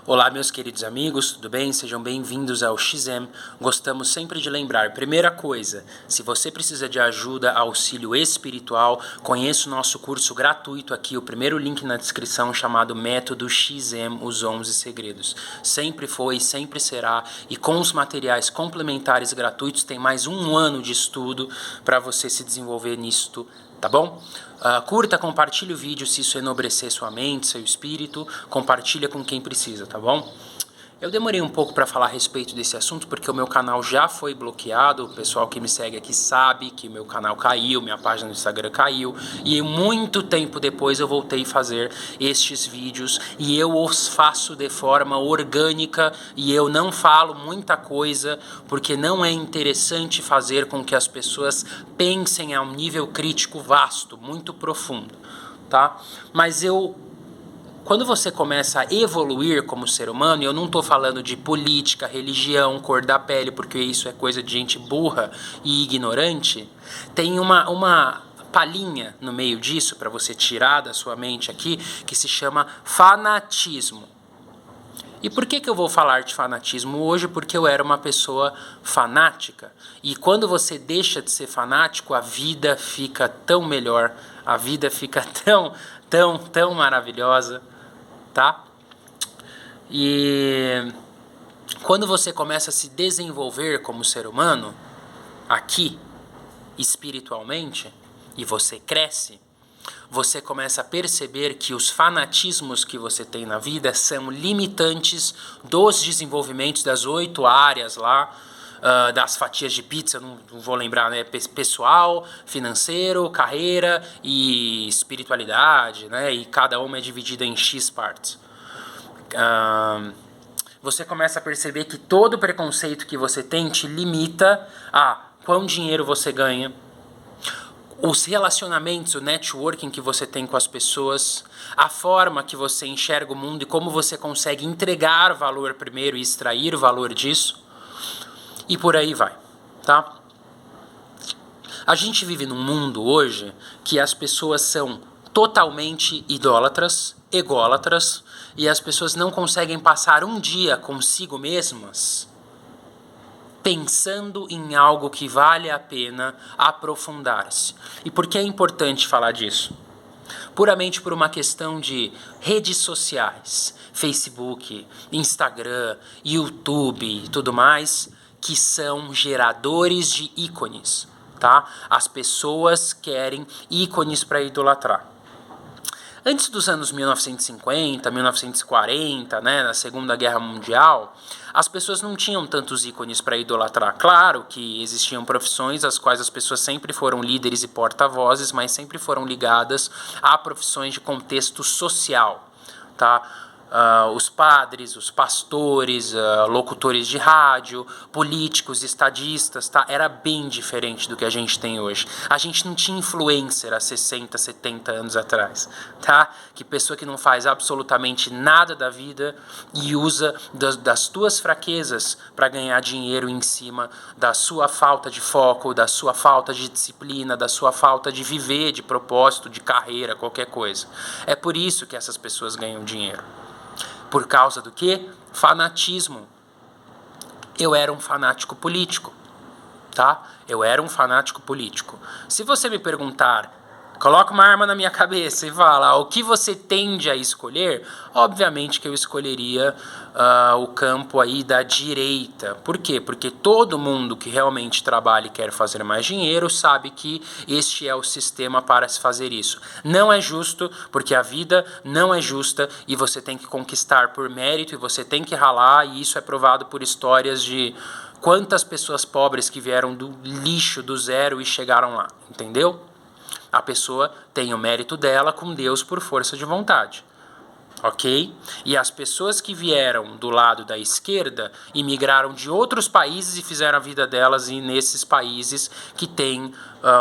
Olá, meus queridos amigos, tudo bem? Sejam bem-vindos ao XM. Gostamos sempre de lembrar, primeira coisa, se você precisa de ajuda, auxílio espiritual, conheça o nosso curso gratuito aqui, o primeiro link na descrição, chamado Método XM, os 11 segredos. Sempre foi, sempre será, e com os materiais complementares gratuitos, tem mais um ano de estudo para você se desenvolver nisto, tá bom? Curta, compartilhe o vídeo se isso enobrecer sua mente, seu espírito, compartilha com quem precisa, tá bom? Eu demorei um pouco para falar a respeito desse assunto porque o meu canal já foi bloqueado, o pessoal que me segue aqui sabe que meu canal caiu, minha página no Instagram caiu, e muito tempo depois eu voltei a fazer estes vídeos e eu os faço de forma orgânica e eu não falo muita coisa porque não é interessante fazer com que as pessoas pensem a um nível crítico vasto, muito profundo, tá? Mas quando você começa a evoluir como ser humano, e eu não estou falando de política, religião, cor da pele, porque isso é coisa de gente burra e ignorante, tem uma palhinha no meio disso, para você tirar da sua mente aqui, que se chama fanatismo. E por que eu vou falar de fanatismo hoje? Porque eu era uma pessoa fanática. E quando você deixa de ser fanático, a vida fica tão melhor, a vida fica tão maravilhosa, tá? E quando você começa a se desenvolver como ser humano, aqui, espiritualmente, e você cresce, você começa a perceber que os fanatismos que você tem na vida são limitantes dos desenvolvimentos das 8 áreas lá, das fatias de pizza, não vou lembrar, né? Pessoal, financeiro, carreira e espiritualidade, né? E cada uma é dividida em X partes. Você começa a perceber que todo preconceito que você tem te limita a quão dinheiro você ganha, os relacionamentos, o networking que você tem com as pessoas, a forma que você enxerga o mundo e como você consegue entregar valor primeiro e extrair valor disso, e por aí vai, tá? A gente vive num mundo hoje que as pessoas são totalmente idólatras, ególatras, e as pessoas não conseguem passar um dia consigo mesmas pensando em algo que vale a pena aprofundar-se. E por que é importante falar disso? Puramente por uma questão de redes sociais, Facebook, Instagram, YouTube e tudo mais, que são geradores de ícones, tá? As pessoas querem ícones para idolatrar. Antes dos anos 1950, 1940, né, na Segunda Guerra Mundial, as pessoas não tinham tantos ícones para idolatrar. Claro que existiam profissões às quais as pessoas sempre foram líderes e porta-vozes, mas sempre foram ligadas a profissões de contexto social, tá? Os padres, os pastores, locutores de rádio, políticos, estadistas, tá? Era bem diferente do que a gente tem hoje. A gente não tinha influencer há 60, 70 anos atrás, tá? Que pessoa que não faz absolutamente nada da vida e usa das tuas fraquezas para ganhar dinheiro em cima da sua falta de foco, da sua falta de disciplina, da sua falta de viver, de propósito, de carreira, qualquer coisa. É por isso que essas pessoas ganham dinheiro. Por causa do quê? Fanatismo. Eu era um fanático político, tá? Eu era um fanático político. Se você me perguntar, coloca uma arma na minha cabeça e fala, o que você tende a escolher? Obviamente que eu escolheria o campo aí da direita. Por quê? Porque todo mundo que realmente trabalha e quer fazer mais dinheiro sabe que este é o sistema para se fazer isso. Não é justo, porque a vida não é justa e você tem que conquistar por mérito e você tem que ralar, e isso é provado por histórias de quantas pessoas pobres que vieram do lixo, do zero e chegaram lá, entendeu? A pessoa tem o mérito dela com Deus por força de vontade, ok? E as pessoas que vieram do lado da esquerda imigraram de outros países e fizeram a vida delas nesses países que têm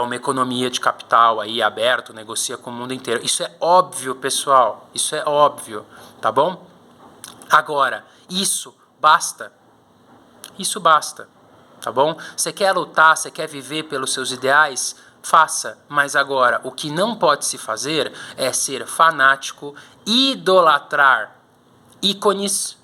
uma economia de capital aí aberto, negocia com o mundo inteiro. Isso é óbvio, pessoal, isso é óbvio, tá bom? Agora, isso basta. Isso basta, tá bom? Você quer lutar, você quer viver pelos seus ideais? Faça, mas agora, o que não pode se fazer é ser fanático, idolatrar ícones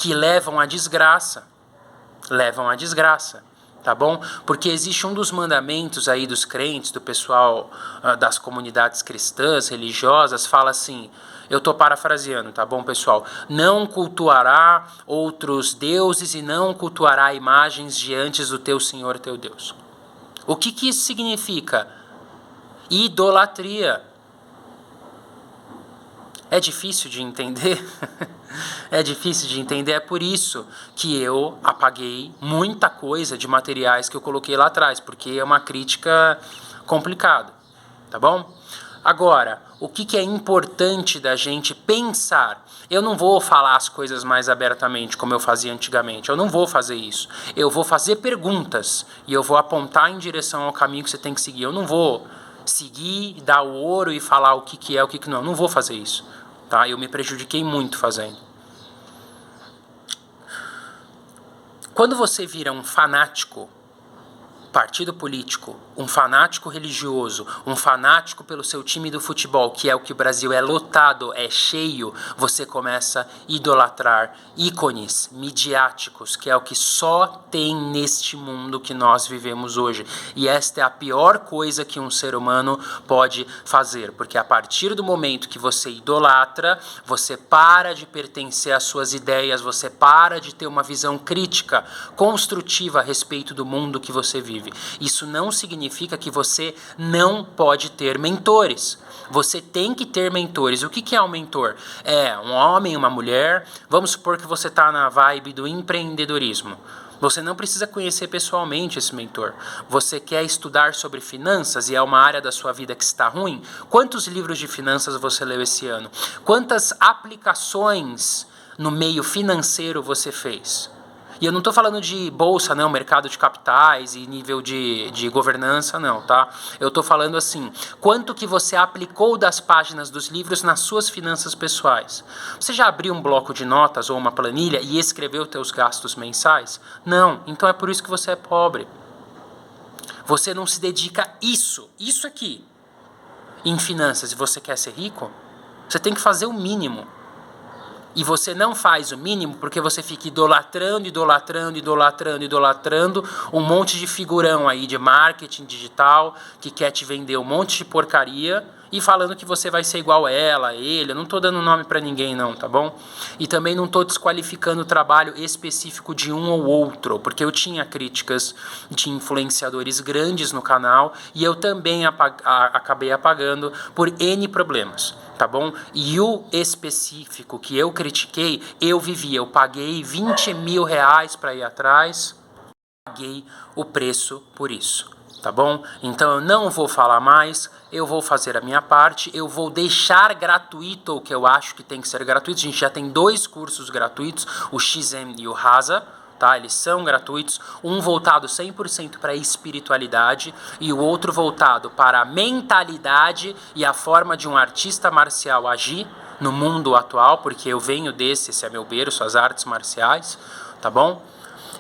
que levam à desgraça. Levam à desgraça, tá bom? Porque existe um dos mandamentos aí dos crentes, do pessoal das comunidades cristãs, religiosas, fala assim, eu estou parafraseando, tá bom, pessoal? Não cultuará outros deuses e não cultuará imagens diante do teu Senhor, teu Deus. O que isso significa? Idolatria. É difícil de entender? É difícil de entender, é por isso que eu apaguei muita coisa de materiais que eu coloquei lá atrás, porque é uma crítica complicada, tá bom? Agora, o que é importante da gente pensar? Eu não vou falar as coisas mais abertamente, como eu fazia antigamente, eu não vou fazer isso. Eu vou fazer perguntas e eu vou apontar em direção ao caminho que você tem que seguir. Eu não vou seguir, dar o ouro e falar o que é, o que não. Eu não vou fazer isso. Tá? Eu me prejudiquei muito fazendo. Quando você vira um fanático, partido político, um fanático religioso, um fanático pelo seu time do futebol, que é o que o Brasil é lotado, é cheio, você começa a idolatrar ícones midiáticos, que é o que só tem neste mundo que nós vivemos hoje. E esta é a pior coisa que um ser humano pode fazer, porque a partir do momento que você idolatra, você para de pertencer às suas ideias, você para de ter uma visão crítica, construtiva a respeito do mundo que você vive. Isso não significa que você não pode ter mentores. Você tem que ter mentores. O que é um mentor? É um homem, uma mulher. Vamos supor que você está na vibe do empreendedorismo. Você não precisa conhecer pessoalmente esse mentor. Você quer estudar sobre finanças e é uma área da sua vida que está ruim? Quantos livros de finanças você leu esse ano? Quantas aplicações no meio financeiro você fez? E eu não estou falando de bolsa, não, mercado de capitais e nível de governança, não, tá? Eu estou falando assim, quanto que você aplicou das páginas dos livros nas suas finanças pessoais? Você já abriu um bloco de notas ou uma planilha e escreveu teus gastos mensais? Não, então é por isso que você é pobre. Você não se dedica a isso aqui, em finanças, e você quer ser rico? Você tem que fazer o mínimo. E você não faz o mínimo porque você fica idolatrando um monte de figurão aí de marketing digital que quer te vender um monte de porcaria e falando que você vai ser igual a ela, a ele. Eu não estou dando nome para ninguém não, tá bom? E também não estou desqualificando o trabalho específico de um ou outro, porque eu tinha críticas de influenciadores grandes no canal e eu também acabei apagando por N problemas. Tá bom? E o específico que eu critiquei, eu paguei 20 mil reais para ir atrás, paguei o preço por isso, tá bom? Então eu não vou falar mais, eu vou fazer a minha parte, eu vou deixar gratuito o que eu acho que tem que ser gratuito. A gente já tem 2 cursos gratuitos, o XM e o Rasa. Tá? Eles são gratuitos, um voltado 100% para a espiritualidade e o outro voltado para a mentalidade e a forma de um artista marcial agir no mundo atual, porque eu venho esse é meu berço, as artes marciais, tá bom?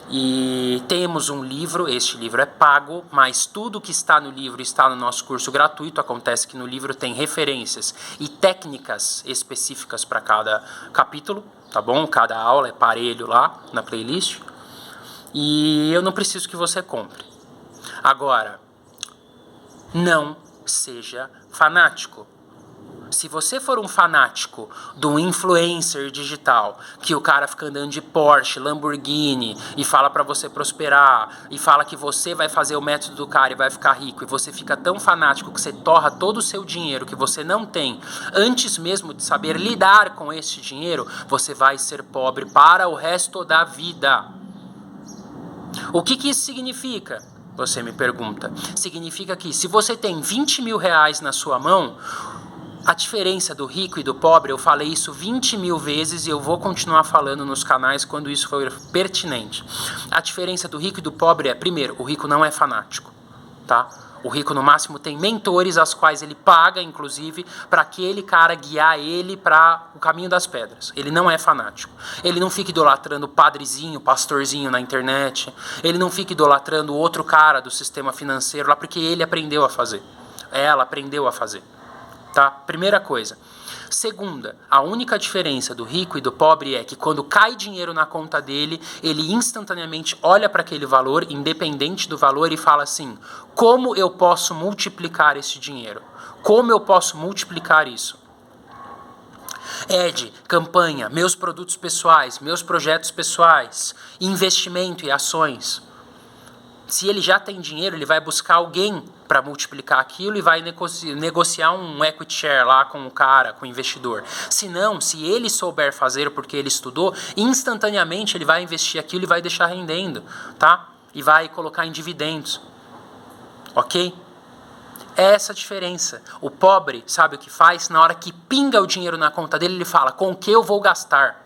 E temos um livro, este livro é pago, mas tudo que está no livro está no nosso curso gratuito. Acontece que no livro tem referências e técnicas específicas para cada capítulo, tá bom? Cada aula é parelho lá na playlist. E eu não preciso que você compre. Agora, não seja fanático. Se você for um fanático de um influencer digital, que o cara fica andando de Porsche, Lamborghini, e fala pra você prosperar, e fala que você vai fazer o método do cara e vai ficar rico, e você fica tão fanático que você torra todo o seu dinheiro que você não tem, antes mesmo de saber lidar com esse dinheiro, você vai ser pobre para o resto da vida. O que isso significa? Você me pergunta. Significa que se você tem 20 mil reais na sua mão, a diferença do rico e do pobre, eu falei isso 20 mil vezes e eu vou continuar falando nos canais quando isso for pertinente. A diferença do rico e do pobre é, primeiro, o rico não é fanático, tá? O rico, no máximo, tem mentores, as quais ele paga, inclusive, para aquele cara guiar ele para o caminho das pedras. Ele não é fanático. Ele não fica idolatrando padrezinho, pastorzinho na internet. Ele não fica idolatrando outro cara do sistema financeiro lá, porque ele aprendeu a fazer. Ela aprendeu a fazer. tá? Primeira coisa. Segunda, a única diferença do rico e do pobre é que quando cai dinheiro na conta dele, ele instantaneamente olha para aquele valor, independente do valor, e fala assim: como eu posso multiplicar esse dinheiro? Como eu posso multiplicar isso? Campanha, meus produtos pessoais, meus projetos pessoais, investimento e ações. Se ele já tem dinheiro, ele vai buscar alguém para multiplicar aquilo e vai negociar um equity share lá com o cara, com o investidor. Se não, se ele souber fazer porque ele estudou, instantaneamente ele vai investir aquilo e vai deixar rendendo, tá? E vai colocar em dividendos, ok? É essa a diferença. O pobre sabe o que faz? Na hora que pinga o dinheiro na conta dele, ele fala: com o que eu vou gastar?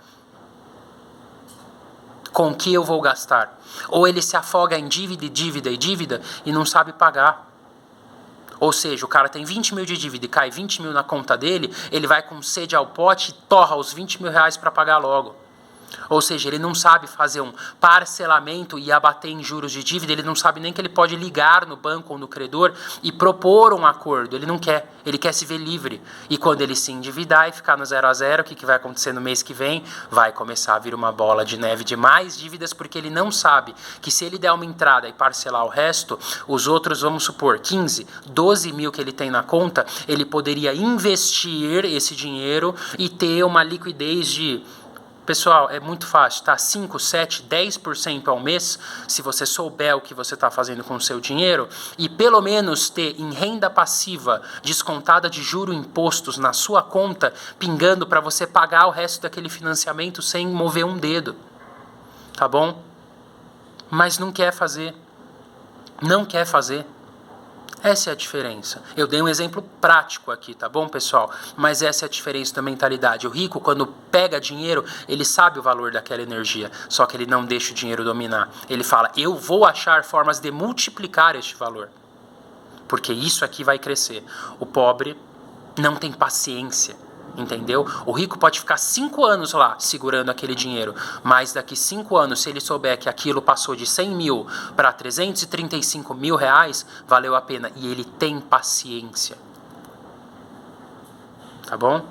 Com o que eu vou gastar? Ou ele se afoga em dívida e dívida e dívida e não sabe pagar. Ou seja, o cara tem 20 mil de dívida e cai 20 mil na conta dele, ele vai com sede ao pote e torra os 20 mil reais para pagar logo. Ou seja, ele não sabe fazer um parcelamento e abater em juros de dívida, ele não sabe nem que ele pode ligar no banco ou no credor e propor um acordo. Ele não quer, ele quer se ver livre. E quando ele se endividar e ficar no 0 a 0, o que vai acontecer no mês que vem? Vai começar a vir uma bola de neve de mais dívidas, porque ele não sabe que se ele der uma entrada e parcelar o resto, os outros, vamos supor, 15, 12 mil que ele tem na conta, ele poderia investir esse dinheiro e ter uma liquidez de... Pessoal, é muito fácil, tá? 5, 7, 10% ao mês, se você souber o que você está fazendo com o seu dinheiro, e pelo menos ter em renda passiva, descontada de juro e impostos na sua conta, pingando para você pagar o resto daquele financiamento sem mover um dedo. Tá bom? Mas não quer fazer. Não quer fazer. Essa é a diferença. Eu dei um exemplo prático aqui, tá bom, pessoal? Mas essa é a diferença da mentalidade. O rico, quando pega dinheiro, ele sabe o valor daquela energia, só que ele não deixa o dinheiro dominar. Ele fala: eu vou achar formas de multiplicar este valor, porque isso aqui vai crescer. O pobre não tem paciência, entendeu? O rico pode ficar 5 anos lá segurando aquele dinheiro, mas daqui 5 anos, se ele souber que aquilo passou de 100 mil para 335 mil reais, valeu a pena. E ele tem paciência. Tá bom?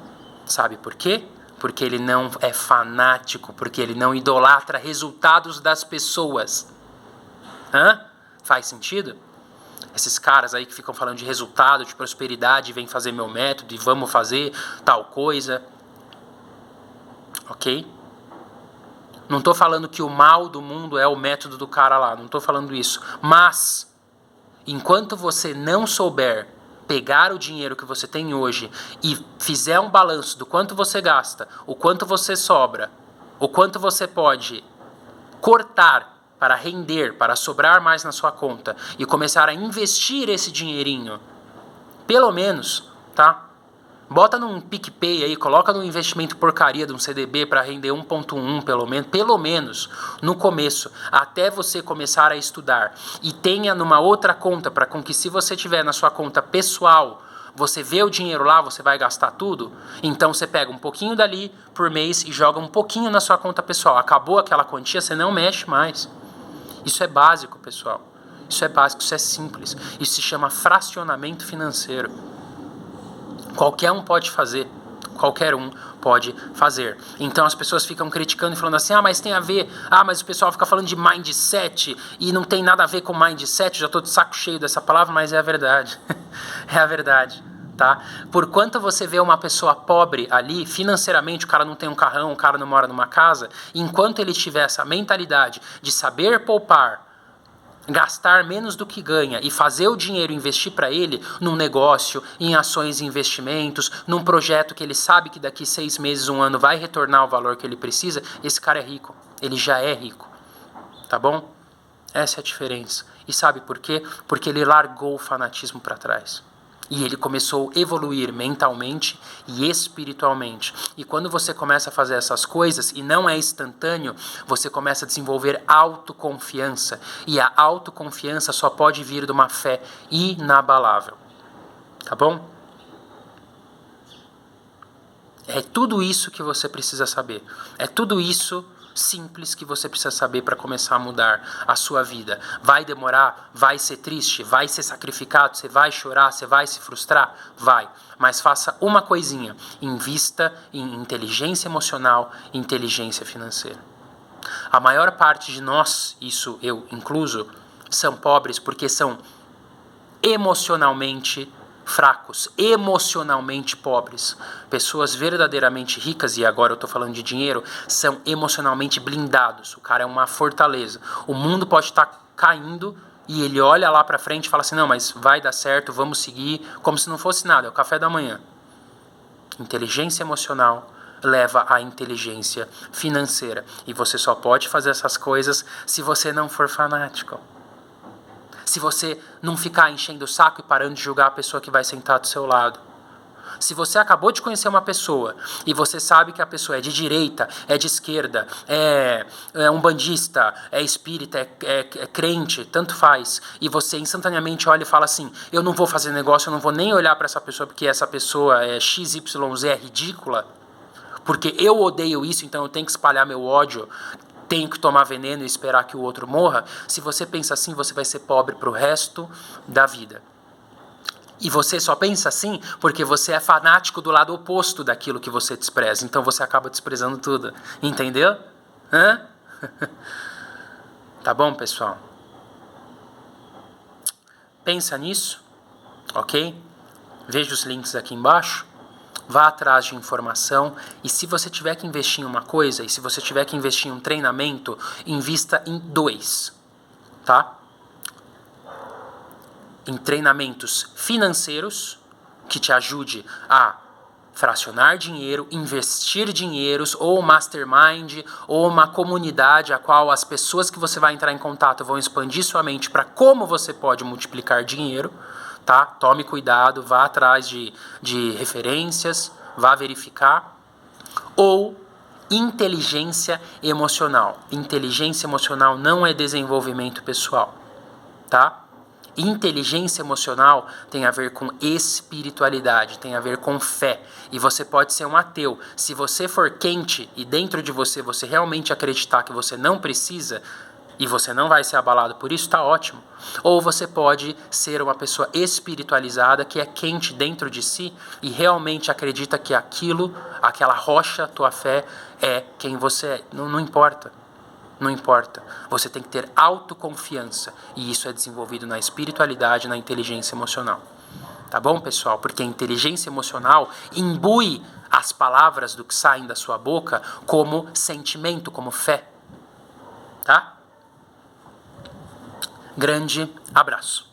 Sabe por quê? Porque ele não é fanático, porque ele não idolatra resultados das pessoas. Faz sentido? Esses caras aí que ficam falando de resultado, de prosperidade, vem fazer meu método e vamos fazer tal coisa. Ok? Não estou falando que o mal do mundo é o método do cara lá, não estou falando isso. Mas, enquanto você não souber pegar o dinheiro que você tem hoje e fizer um balanço do quanto você gasta, o quanto você sobra, o quanto você pode cortar para render, para sobrar mais na sua conta e começar a investir esse dinheirinho, pelo menos, tá? Bota num PicPay aí, coloca num investimento porcaria de um CDB para render 1,1 pelo menos no começo, até você começar a estudar. E tenha numa outra conta, para com que se você tiver na sua conta pessoal, você vê o dinheiro lá, você vai gastar tudo, então você pega um pouquinho dali por mês e joga um pouquinho na sua conta pessoal. Acabou aquela quantia, você não mexe mais. Isso é básico, pessoal. Isso é básico, isso é simples. Isso se chama fracionamento financeiro. Qualquer um pode fazer. Qualquer um pode fazer. Então as pessoas ficam criticando e falando assim: mas tem a ver, mas o pessoal fica falando de mindset e não tem nada a ver com mindset. Já estou de saco cheio dessa palavra, mas é a verdade. É a verdade. Tá? Por quanto você vê uma pessoa pobre ali, financeiramente, o cara não tem um carrão, o cara não mora numa casa, enquanto ele tiver essa mentalidade de saber poupar, gastar menos do que ganha e fazer o dinheiro investir para ele num negócio, em ações e investimentos, num projeto que ele sabe que daqui 6 meses, 1 ano vai retornar o valor que ele precisa, esse cara é rico. Ele já é rico. Tá bom? Essa é a diferença. E sabe por quê? Porque ele largou o fanatismo para trás. E ele começou a evoluir mentalmente e espiritualmente. E quando você começa a fazer essas coisas, e não é instantâneo, você começa a desenvolver autoconfiança. E a autoconfiança só pode vir de uma fé inabalável. Tá bom? É tudo isso que você precisa saber. É tudo isso simples que você precisa saber para começar a mudar a sua vida. Vai demorar? Vai ser triste? Vai ser sacrificado? Você vai chorar? Você vai se frustrar? Vai. Mas faça uma coisinha. Invista em inteligência emocional e inteligência financeira. A maior parte de nós, isso eu incluso, são pobres porque são emocionalmente fracos, emocionalmente pobres. Pessoas verdadeiramente ricas, e agora eu estou falando de dinheiro, são emocionalmente blindados. O cara é uma fortaleza. O mundo pode estar caindo e ele olha lá para frente e fala assim, não, mas vai dar certo, vamos seguir, como se não fosse nada, é o café da manhã. Inteligência emocional leva à inteligência financeira. E você só pode fazer essas coisas se você não for fanático. Se você não ficar enchendo o saco e parando de julgar a pessoa que vai sentar do seu lado. Se você acabou de conhecer uma pessoa e você sabe que a pessoa é de direita, é de esquerda, é umbandista, é espírita, é crente, tanto faz, e você instantaneamente olha e fala assim, eu não vou fazer negócio, eu não vou nem olhar para essa pessoa porque essa pessoa é XYZ, é ridícula, porque eu odeio isso, então eu tenho que espalhar meu ódio, tenho que tomar veneno e esperar que o outro morra. Se você pensa assim, você vai ser pobre pro resto da vida. E você só pensa assim porque você é fanático do lado oposto daquilo que você despreza. Então você acaba desprezando tudo. Entendeu? Hã? Tá bom, pessoal? Pensa nisso, ok? Veja os links aqui embaixo. Vá atrás de informação e se você tiver que investir em uma coisa, e se você tiver que investir em um treinamento, invista em 2, tá? Em treinamentos financeiros, que te ajude a fracionar dinheiro, investir dinheiros, ou mastermind, ou uma comunidade a qual as pessoas que você vai entrar em contato vão expandir sua mente para como você pode multiplicar dinheiro, tá? Tome cuidado, vá atrás de referências, vá verificar. Ou inteligência emocional. Inteligência emocional não é desenvolvimento pessoal, tá? Inteligência emocional tem a ver com espiritualidade, tem a ver com fé. E você pode ser um ateu. Se você for quente e dentro de você realmente acreditar que você não precisa e você não vai ser abalado por isso, está ótimo. Ou você pode ser uma pessoa espiritualizada que é quente dentro de si e realmente acredita que aquilo, aquela rocha, tua fé, é quem você é. Não importa. Não importa. Você tem que ter autoconfiança. E isso é desenvolvido na espiritualidade, na inteligência emocional. Tá bom, pessoal? Porque a inteligência emocional imbui as palavras do que saem da sua boca como sentimento, como fé. Tá? Grande abraço.